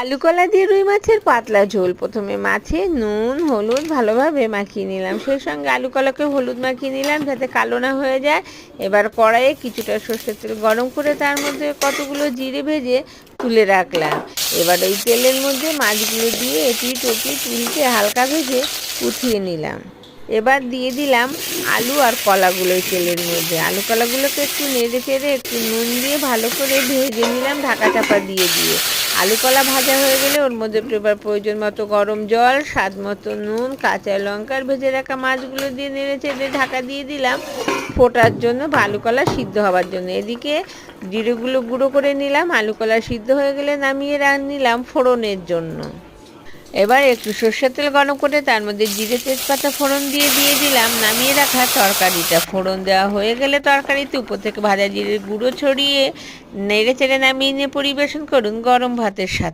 আলু কলা দিয়ে রুই মাছের পাতলা ঝোল। প্রথমে মাছে নুন হলুদ ভালোভাবে মাখিয়ে নিলাম, সেই সঙ্গে আলু কলাকে হলুদ মাখিয়ে নিলাম যাতে কালো না হয়ে যায়। এবার কড়াইয়ে কিছুটা সর্ষের তেল গরম করে তার মধ্যে কতগুলো জিরে ভেজে তুলে রাখলাম। এবার ওই তেলের মধ্যে মাছগুলো দিয়ে এপিট ওপিট উল্টে হালকা ভেজে উঠিয়ে নিলাম। এবার দিয়ে দিলাম আলু আর কলাগুলো এই তেলের মধ্যে। আলু কলাগুলোকে একটু নেড়ে চেড়ে একটু নুন দিয়ে ভালো করে ভেজে নিলাম ঢাকা চাপা দিয়ে দিয়ে। আলু কলা ভাজা হয়ে গেলে ওর মধ্যে এবার প্রয়োজন মতো গরম জল, স্বাদ মতো নুন, কাঁচা লঙ্কার ভেজে রাখা মাছগুলো দিয়ে নেড়ে চেড়ে ঢাকা দিয়ে দিলাম ফোটার জন্য বা আলু কলা সিদ্ধ হওয়ার জন্য। এদিকে জিরেগুলো গুঁড়ো করে নিলাম। আলু কলা সিদ্ধ হয়ে গেলে নামিয়ে নিলাম ফোড়নের জন্য। এবার একটু সর্ষের তেল গরম করে তার মধ্যে জিরে তেজপাতা ফোড়ন দিয়ে দিলাম নামিয়ে রাখা তরকারিটা। ফোড়ন দেওয়া হয়ে গেলে তরকারিতে উপর থেকে ভাজা জিরের গুঁড়ো ছড়িয়ে নেড়ে চেড়ে নামিয়ে নিয়ে পরিবেশন করুন গরম ভাতের সাথে।